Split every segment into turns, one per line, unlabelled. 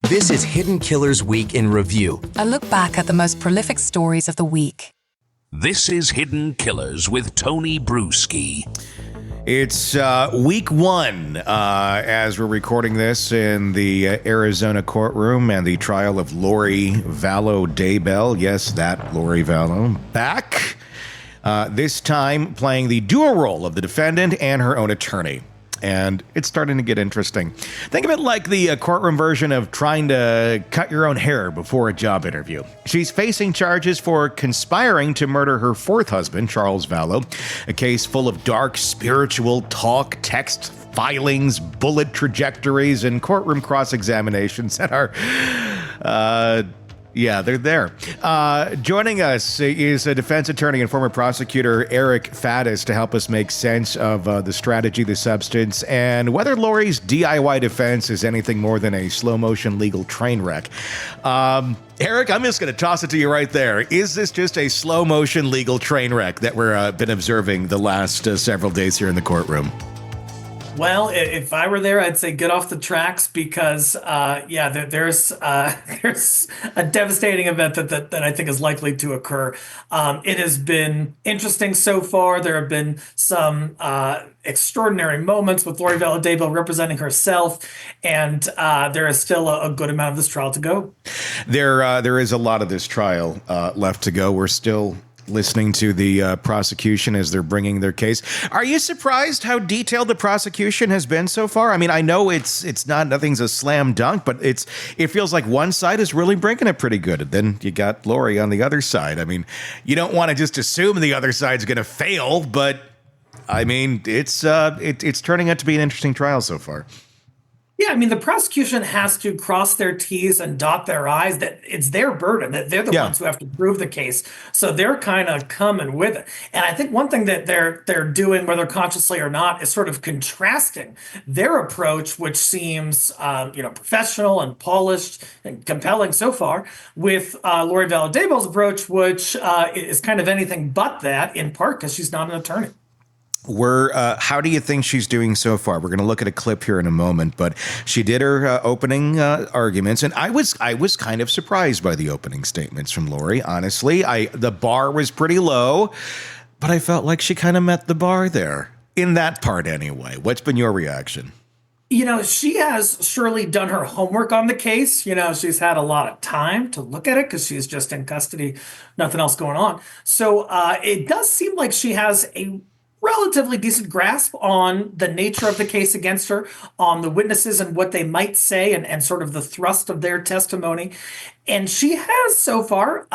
This is Hidden Killers Week in Review.
A look back at the most prolific stories of the week.
This is Hidden Killers with Tony Brueski.
It's week one as we're recording this in the Arizona courtroom and the trial of Lori Vallow Daybell. Yes, that Lori Vallow. Back, this time playing the dual role of the defendant and her own attorney. And it's starting to get interesting. Think of it like the courtroom version of trying to cut your own hair before a job interview. She's facing charges for conspiring to murder her fourth husband, Charles Vallow, a case full of dark spiritual talk, text filings, bullet trajectories, and courtroom cross-examinations that are... Yeah, they're there. Joining us is a defense attorney and former prosecutor, Eric Faddis, to help us make sense of the strategy, the substance, and whether Lori's DIY defense is anything more than a slow-motion legal train wreck. Eric, I'm just going to toss it to you right there. Is this just a slow-motion legal train wreck that we've been observing the last several days here in the courtroom?
Well, if I were there, I'd say get off the tracks because, there's a devastating event that I think is likely to occur. It has been interesting so far. There have been some extraordinary moments with Lori Vallow Daybell representing herself, and there is still a good amount of this trial to go.
There is a lot of this trial left to go. We're still listening to the prosecution as they're bringing their case. Are you surprised how detailed the prosecution has been so far? I mean, I know it's not, nothing's a slam dunk, but it feels like one side is really bringing it pretty good. And then you got Lori on the other side. I mean, you don't want to just assume the other side's going to fail, but I mean, it's turning out to be an interesting trial so far.
Yeah, I mean, the prosecution has to cross their T's and dot their I's, that it's their burden, that they're the ones who have to prove the case. So they're kind of coming with it. And I think one thing that they're doing, whether consciously or not, is sort of contrasting their approach, which seems professional and polished and compelling so far, with Lori Vallow Daybell's approach, which is kind of anything but that, in part because she's not an attorney.
How do you think she's doing so far? We're going to look at a clip here in a moment, but she did her opening arguments, and I was kind of surprised by the opening statements from Lori. Honestly, the bar was pretty low, but I felt like she kind of met the bar there in that part anyway. What's been your reaction?
She has surely done her homework on the case. She's had a lot of time to look at it because she's just in custody, nothing else going on. So it does seem like she has a relatively decent grasp on the nature of the case against her, on the witnesses and what they might say, and sort of the thrust of their testimony. And she has so far,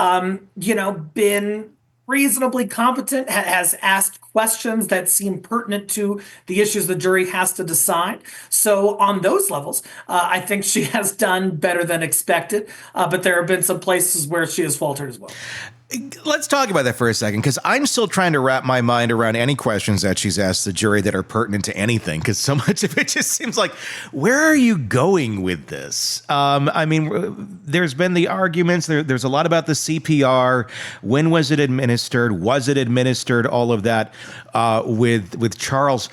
been reasonably competent, has asked questions that seem pertinent to the issues the jury has to decide. So on those levels, I think she has done better than expected, but there have been some places where she has faltered as well.
Let's talk about that for a second, because I'm still trying to wrap my mind around any questions that she's asked the jury that are pertinent to anything, because so much of it just seems like, where are you going with this? I mean, there's been the arguments. There's a lot about the CPR. When was it administered? Was it administered? All of that with Charles.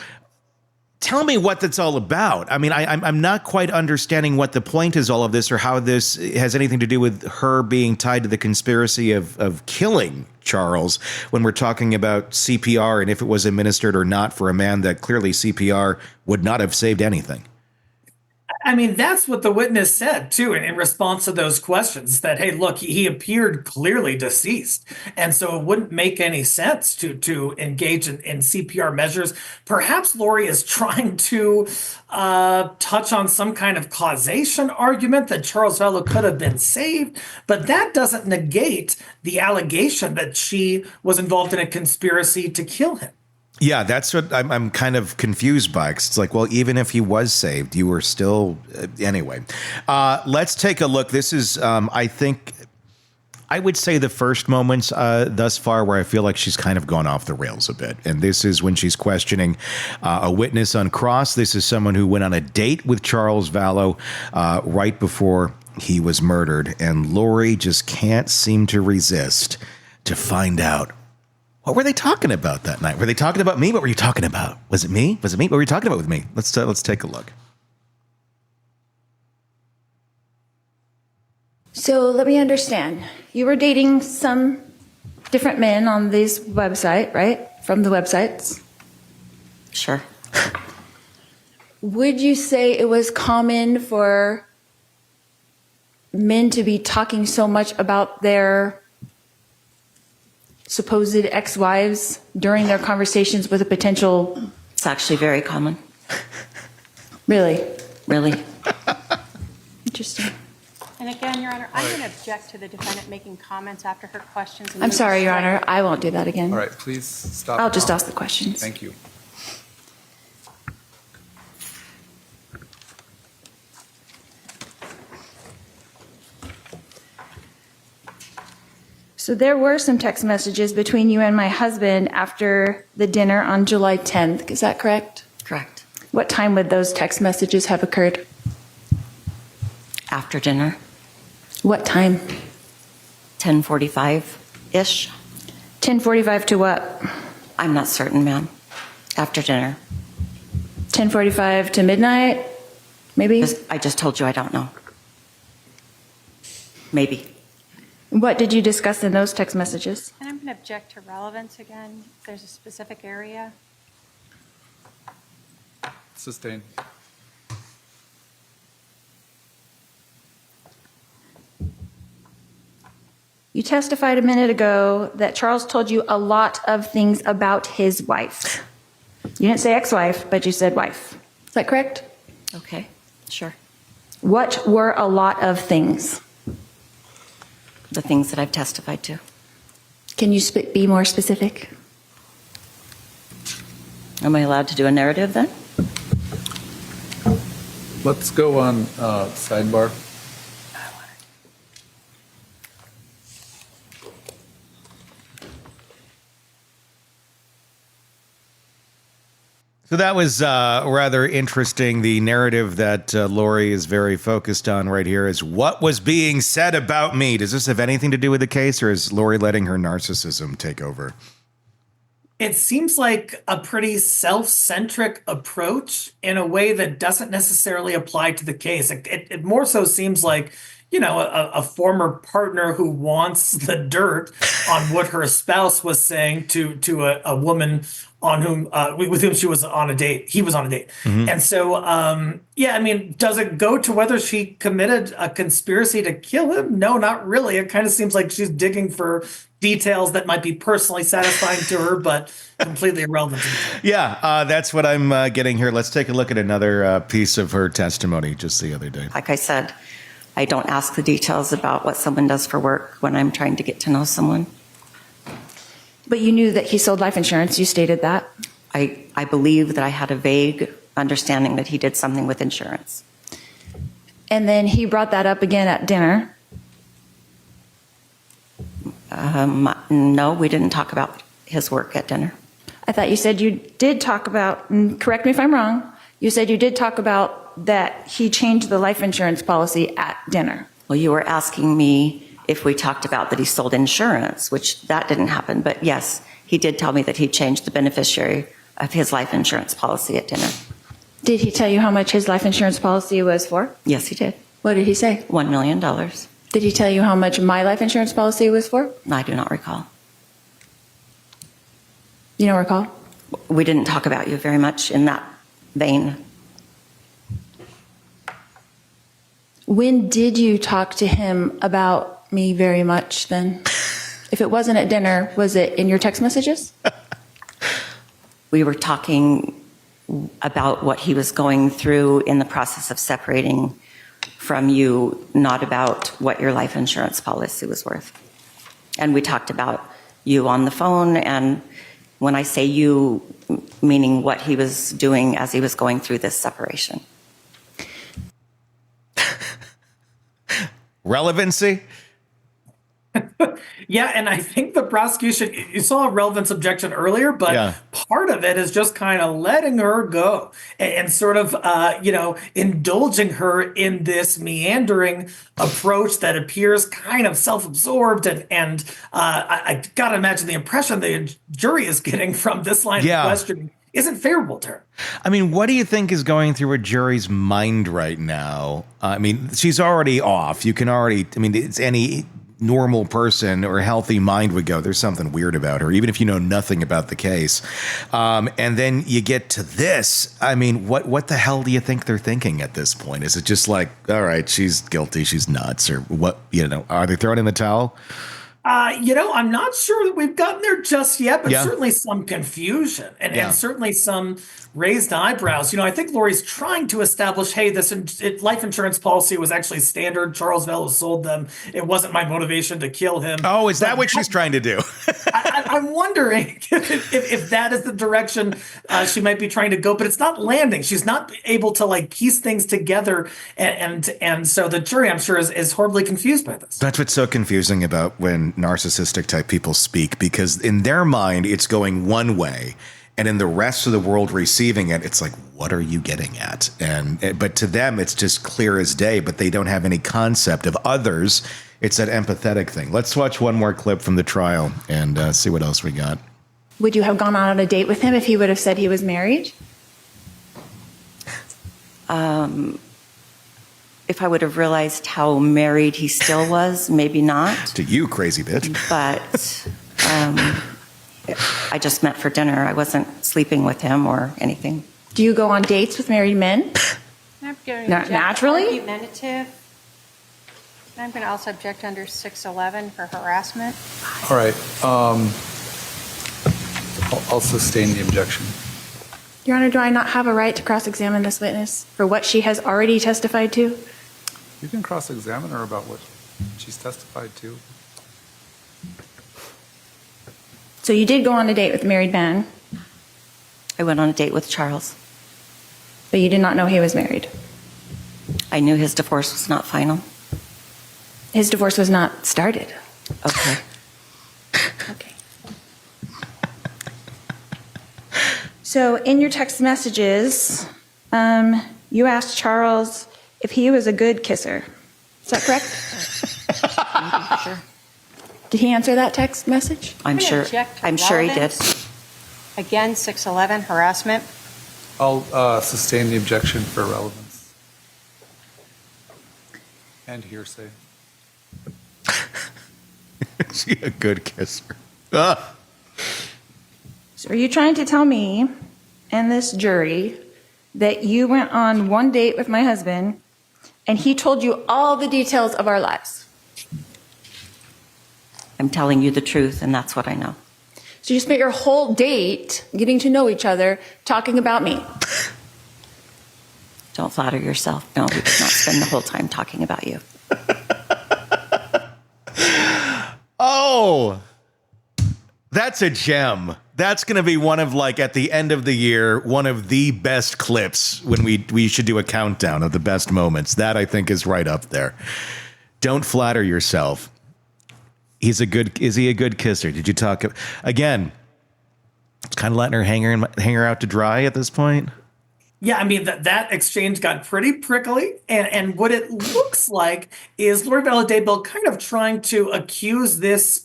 Tell me what that's all about. I mean, I'm not quite understanding what the point is all of this, or how this has anything to do with her being tied to the conspiracy of killing Charles, when we're talking about CPR and if it was administered or not for a man that clearly CPR would not have saved anything.
I mean, that's what the witness said, too, in response to those questions, that, hey, look, he appeared clearly deceased. And so it wouldn't make any sense to engage in CPR measures. Perhaps Lori is trying to touch on some kind of causation argument that Charles Vallow could have been saved. But that doesn't negate the allegation that she was involved in a conspiracy to kill him.
Yeah, that's what I'm kind of confused by. 'Cause it's like, well, even if he was saved, you were still... Anyway, let's take a look. This is, I think, I would say the first moments thus far where I feel like she's kind of gone off the rails a bit. And this is when she's questioning a witness on cross. This is someone who went on a date with Charles Vallow right before he was murdered. And Lori just can't seem to resist to find out, what were they talking about that night? Were they talking about me? What were you talking about? Was it me? Was it me? What were you talking about with me? Let's take a look.
So let me understand. You were dating some different men on this website, right? From the websites.
Sure.
Would you say it was common for men to be talking so much about their supposed ex-wives during their conversations with a potential...
It's actually very common.
Really?
Really.
Interesting.
And again, Your Honor, I'm going to object to the defendant making comments after her questions.
I'm sorry, Your Honor. I won't do that again.
All right, please stop.
I'll just ask the questions.
Thank you.
So there were some text messages between you and my husband after the dinner on July 10th. Is that correct?
Correct.
What time would those text messages have occurred?
After dinner,
What time?
10:45-ish.
10:45 to what?
I'm not certain, ma'am. After dinner.
10:45 to midnight? Maybe?
I just told you I don't know. Maybe.
What did you discuss in those text messages?
And I'm going to object to relevance again. If there's a specific area.
Sustained.
You testified a minute ago that Charles told you a lot of things about his wife. You didn't say ex-wife, but you said wife. Is that correct?
Okay, sure.
What were a lot of things?
The things that I've testified to.
Can you be more specific?
Am I allowed to do a narrative then?
Let's go on sidebar.
So that was rather interesting. The narrative that Lori is very focused on right here is what was being said about me. Does this have anything to do with the case, or is Lori letting her narcissism take over?
It seems like a pretty self-centric approach in a way that doesn't necessarily apply to the case. It more so seems like, you know, a former partner who wants the dirt on what her spouse was saying to a woman on whom with whom she was on a date. He was on a date.
Mm-hmm.
And so, yeah, I mean, does it go to whether she committed a conspiracy to kill him? No, not really. It kind of seems like she's digging for details that might be personally satisfying to her, but completely irrelevant to me.
Yeah, that's what I'm getting here. Let's take a look at another piece of her testimony just the other day.
Like I said, I don't ask the details about what someone does for work when I'm trying to get to know someone.
But you knew that he sold life insurance. You stated that.
I believe that I had a vague understanding that he did something with insurance.
And then he brought that up again at dinner.
No, we didn't talk about his work at dinner.
I thought you said you did talk about, and correct me if I'm wrong, you said you did talk about that he changed the life insurance policy at dinner.
Well, you were asking me if we talked about that he sold insurance, which that didn't happen. But yes, he did tell me that he changed the beneficiary of his life insurance policy at dinner.
Did he tell you how much his life insurance policy was for?
Yes, he did.
What did he say?
$1 million.
Did he tell you how much my life insurance policy was for?
I do not recall.
You don't recall?
We didn't talk about you very much in that vein.
When did you talk to him about me very much then? If it wasn't at dinner, was it in your text messages?
We were talking about what he was going through in the process of separating from you, not about what your life insurance policy was worth. And we talked about you on the phone, and when I say you, meaning what he was doing as he was going through this separation.
Relevancy?
Yeah, and I think the prosecution, you saw a relevance objection earlier, but
Yeah.
part of it is just kind of letting her go and sort of, indulging her in this meandering approach that appears kind of self-absorbed. And I got to imagine the impression the jury is getting from this line of questioning isn't favorable to her.
I mean, what do you think is going through a jury's mind right now? I mean, she's already off. You can already, I mean, it's any normal person or healthy mind would go, there's something weird about her, even if you know nothing about the case. And then you get to this. I mean, what the hell do you think they're thinking at this point? Is it just like, all right, she's guilty, she's nuts, or what, are they throwing in the towel?
I'm not sure that we've gotten there just yet, but
Yeah.
certainly some confusion and,
Yeah.
and certainly some raised eyebrows. I think Lori's trying to establish, hey, this life insurance policy was actually standard. Charles Velo sold them. It wasn't my motivation to kill him.
Oh, is that what she's trying to do?
I'm wondering if that is the direction she might be trying to go, but it's not landing. She's not able to like piece things together, and so the jury, I'm sure, is horribly confused by this.
That's what's so confusing about when narcissistic type people speak, because in their mind, it's going one way. And in the rest of the world receiving it, it's like, what are you getting at? But to them, it's just clear as day, but they don't have any concept of others. It's that empathetic thing. Let's watch one more clip from the trial and see what else we got.
Would you have gone on a date with him if he would have said he was married?
If I would have realized how married he still was, maybe not.
To you, crazy bitch.
But I just met for dinner. I wasn't sleeping with him or anything.
Do you go on dates with married men?
I'm going to
Not
object
naturally?
Argumentative. I'm going to also object under 611 for harassment.
All right. I'll sustain the objection.
Your Honor, do I not have a right to cross-examine this witness for what she has already testified to?
You can cross-examine her about what she's testified to.
So you did go on a date with a married man,
I went on a date with Charles.
but you did not know he was married.
I knew his divorce was not final.
His divorce was not started.
Okay.
Okay. So in your text messages, you asked Charles if he was a good kisser. Is that correct?
Sure.
Did he answer that text message?
I'm
gonna
sure.
object to
I'm sure he did.
relevance. Again, 611 harassment.
I'll sustain the objection for relevance and hearsay.
Is she a good kisser? Ah.
So are you trying to tell me and this jury that you went on one date with my husband and he told you all the details of our lives?
I'm telling you the truth, and that's what I know.
So you spent your whole date getting to know each other, talking about me.
Don't flatter yourself. No, we did not spend the whole time talking about you.
Oh, that's a gem. That's going to be one of, like, at the end of the year, one of the best clips when we should do a countdown of the best moments. That, I think, is right up there. Don't flatter yourself. Is he a good kisser? Did you talk again? It's kind of letting her hang her out to dry at this point.
Yeah, I mean, that exchange got pretty prickly. And what it looks like is Lori Vallow Daybell kind of trying to accuse this,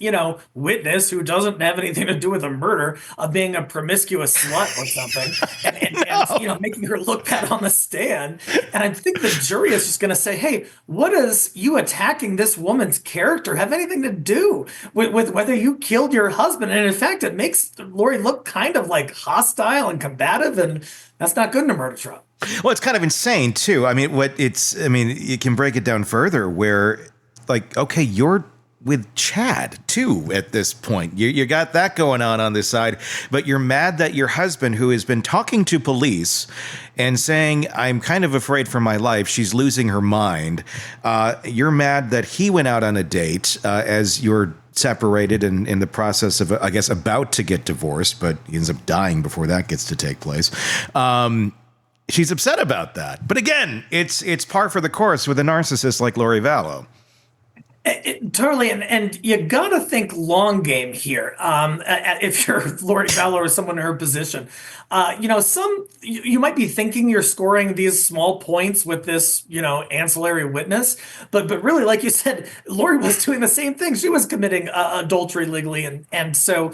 witness who doesn't have anything to do with a murder of being a promiscuous slut or something. And making her look bad on the stand. And I think the jury is just going to say, hey, what does you attacking this woman's character have anything to do with whether you killed your husband? And in fact, it makes Lori look kind of like hostile and combative, and that's not good in a murder trial.
Well, it's kind of insane too. I mean, you can break it down further where, like, okay, you're with Chad too at this point. You got that going on this side, but you're mad that your husband, who has been talking to police and saying, I'm kind of afraid for my life, she's losing her mind. You're mad that he went out on a date as you're separated and in the process of, I guess, about to get divorced, but he ends up dying before that gets to take place. She's upset about that. But again, it's par for the course with a narcissist like Lori Vallow.
Totally, and you gotta think long game here. If you're Lori Vallow or someone in her position, you might be thinking you're scoring these small points with this, ancillary witness, but really, like you said, Lori was doing the same thing. She was committing adultery legally, and so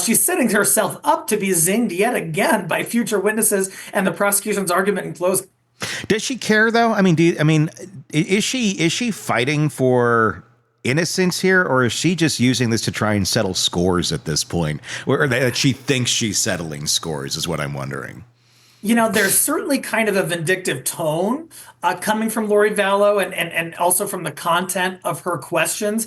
she's setting herself up to be zinged yet again by future witnesses and the prosecution's argument in closing.
Does she care though? I mean, is she fighting for innocence here, or is she just using this to try and settle scores at this point, or that she thinks she's settling scores? Is what I'm wondering.
There's certainly kind of a vindictive tone coming from Lori Vallow and also from the content of her questions.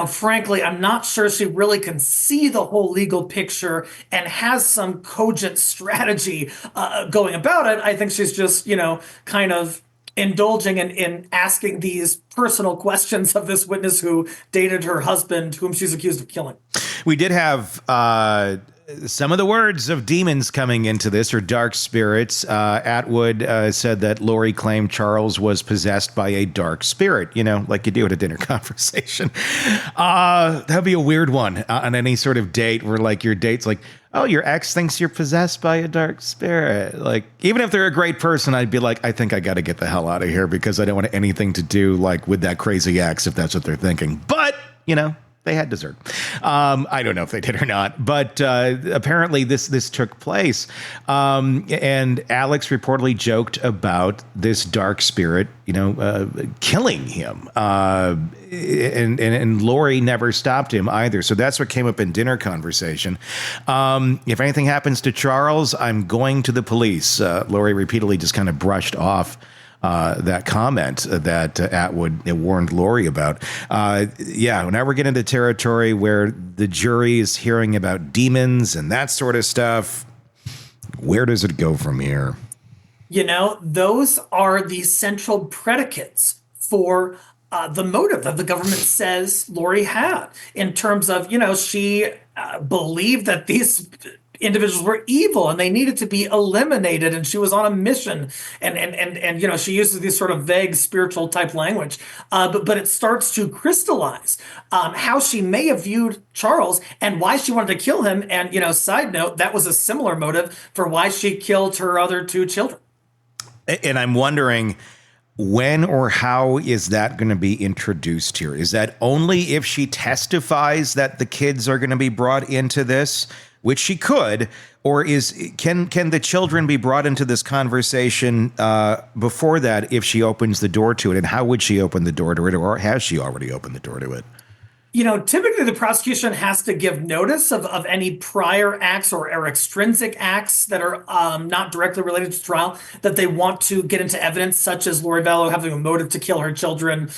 Frankly, I'm not sure she really can see the whole legal picture and has some cogent strategy going about it. I think she's just, kind of indulging in asking these personal questions of this witness who dated her husband, whom she's accused of killing.
We did have some of the words of demons coming into this, or dark spirits. Atwood said that Lori claimed Charles was possessed by a dark spirit, like you do at a dinner conversation. That'd be a weird one on any sort of date where like your date's like, oh, your ex thinks you're possessed by a dark spirit. Like, even if they're a great person, I'd be like, I think I got to get the hell out of here because I don't want anything to do like with that crazy ex if that's what they're thinking. But, they had dessert. I don't know if they did or not, but apparently this took place. And Alex reportedly joked about this dark spirit, killing him. And Lori never stopped him either. So that's what came up in dinner conversation. If anything happens to Charles, I'm going to the police. Lori repeatedly just kind of brushed off that comment that Atwood warned Lori about. Now we're getting into territory where the jury is hearing about demons and that sort of stuff. Where does it go from here?
Those are the central predicates for the motive that the government says Lori had in terms of, she believed that these individuals were evil and they needed to be eliminated, and she was on a mission, and she uses these sort of vague spiritual type language, but it starts to crystallize how she may have viewed Charles and why she wanted to kill him. And side note, that was a similar motive for why she killed her other two children.
And I'm wondering, when or how is that going to be introduced here? Is that only if she testifies that the kids are going to be brought into this, which she could, or can the children be brought into this conversation before that if she opens the door to it? And how would she open the door to it, or has she already opened the door to it?
Typically the prosecution has to give notice of any prior acts or extrinsic acts that are not directly related to trial that they want to get into evidence, such as Lori Vallow having a motive to kill her children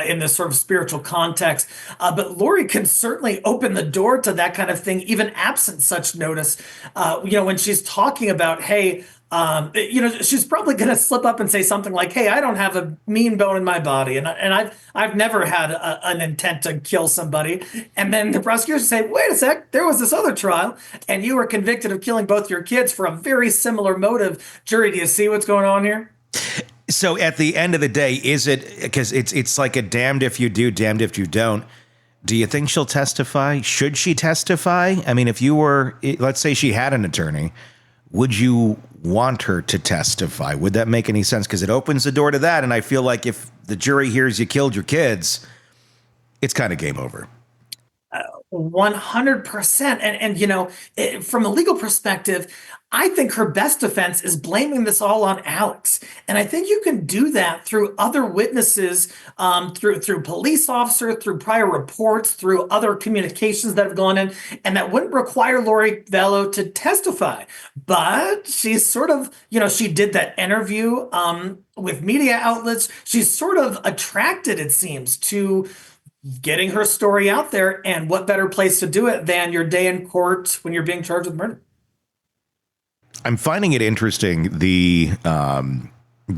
in this sort of spiritual context. But Lori can certainly open the door to that kind of thing, even absent such notice. When she's talking about, hey, she's probably going to slip up and say something like, hey, I don't have a mean bone in my body. And I've never had an intent to kill somebody. And then the prosecution say, wait a sec, there was this other trial and you were convicted of killing both your kids for a very similar motive. Jury, do you see what's going on here?
So at the end of the day, is it, because it's like a damned if you do, damned if you don't. Do you think she'll testify? Should she testify? I mean, if you were, let's say she had an attorney, would you want her to testify? Would that make any sense? Because it opens the door to that. And I feel like if the jury hears you killed your kids, it's kind of game over.
100%. And from a legal perspective, I think her best defense is blaming this all on Alex. And I think you can do that through other witnesses, through police officer, through prior reports, through other communications that have gone in, and that wouldn't require Lori Vallow to testify. But she's sort of, she did that interview with media outlets. She's sort of attracted, it seems, to getting her story out there. And what better place to do it than your day in court when you're being charged with murder?
I'm finding it interesting, the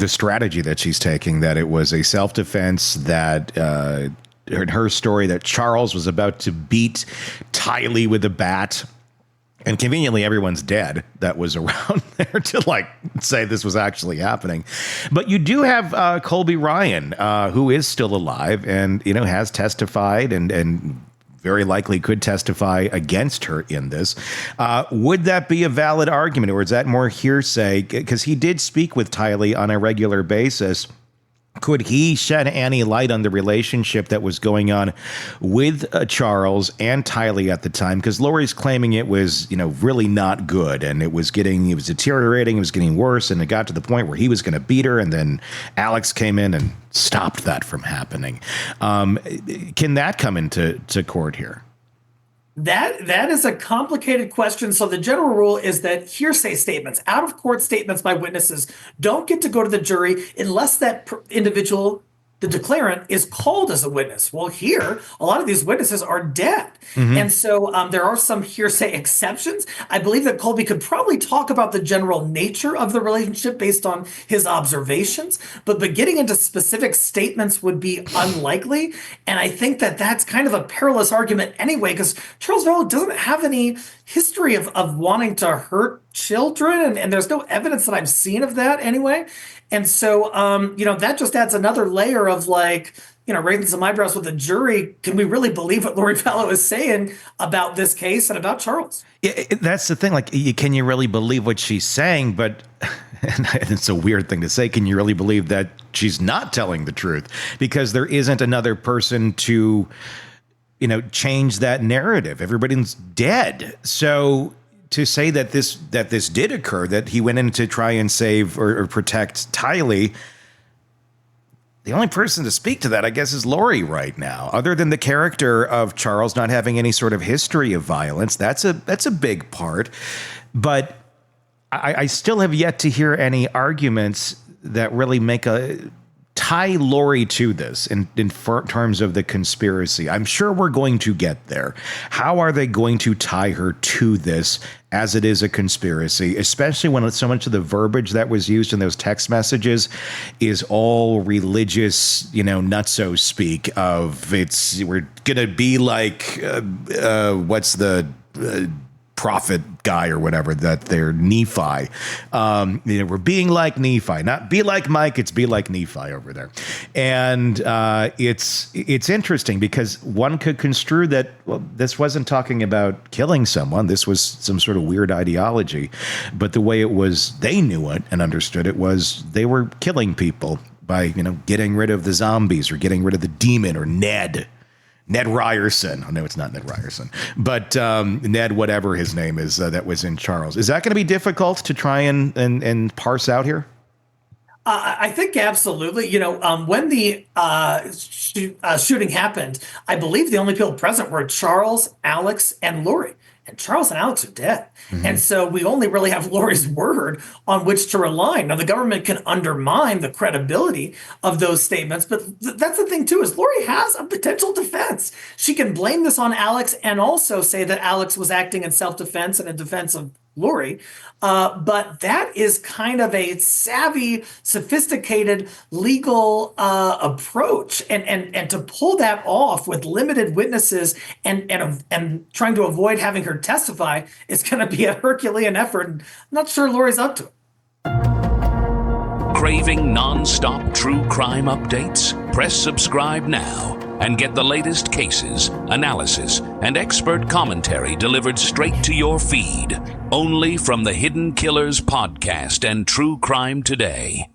strategy that she's taking, that it was a self-defense, that in her story that Charles was about to beat Tylee with a bat. And conveniently, everyone's dead that was around there to like say this was actually happening. But you do have Colby Ryan, who is still alive and, you know, has testified and very likely could testify against her in this. Would that be a valid argument, or is that more hearsay? Because he did speak with Tylee on a regular basis. Could he shed any light on the relationship that was going on with Charles and Tylee at the time? Because Lori's claiming it was, you know, really not good, and it was deteriorating, it was getting worse, and it got to the point where he was going to beat her, and then Alex came in and stopped that from happening. Can that come into court here?
That is a complicated question. So the general rule is that hearsay statements, out of court statements by witnesses, don't get to go to the jury unless that individual, the declarant, is called as a witness. Well, here, a lot of these witnesses are dead. And so there are some hearsay exceptions. I believe that Colby could probably talk about the general nature of the relationship based on his observations, but getting into specific statements would be unlikely. And I think that that's kind of a perilous argument anyway, because Charles Darlow doesn't have any history of wanting to hurt children, and there's no evidence that I've seen of that anyway. And so, you know, that just adds another layer of like, you know, raising some eyebrows with the jury. Can we really believe what Lori Vallow is saying about this case and about Charles?
Yeah, that's the thing. Like, can you really believe what she's saying? But and it's a weird thing to say. Can you really believe that she's not telling the truth? Because there isn't another person to, you know, change that narrative. Everybody's dead. So to say that this did occur, that he went in to try and save or protect Tylee, the only person to speak to that, I guess, is Lori right now. Other than the character of Charles not having any sort of history of violence, that's a big part. But I still have yet to hear any arguments that really tie Lori to this in terms of the conspiracy. I'm sure we're going to get there. How are they going to tie her to this as it is a conspiracy, especially when so much of the verbiage that was used in those text messages is all religious, you know, nutso speak of we're going to be like, what's the prophet guy or whatever, that they're Nephi. You know, we're being like Nephi, not be like Mike. It's be like Nephi over there. And it's interesting because one could construe that, well, this wasn't talking about killing someone. This was some sort of weird ideology. But the way it was, they knew it and understood it was they were killing people by, you know, getting rid of the zombies or getting rid of the demon or Ned Ryerson. Oh, no, it's not Ned Ryerson, but Ned, whatever his name is, that was in Charles. Is that going to be difficult to try and parse out here?
I think absolutely. You know, when the shooting happened, I believe the only people present were Charles, Alex, and Lori. And Charles and Alex are dead. And so we only really have Lori's word on which to rely. Now, the government can undermine the credibility of those statements, but that's the thing, too, is Lori has a potential defense. She can blame this on Alex and also say that Alex was acting in self-defense and in defense of Lori. But that is kind of a savvy, sophisticated legal approach. And to pull that off with limited witnesses and trying to avoid having her testify is going to be a Herculean effort. I'm not sure Lori's up to it.
Craving non-stop true crime updates? Press subscribe now and get the latest cases, analysis, and expert commentary delivered straight to your feed. Only from the Hidden Killers podcast and True Crime Today.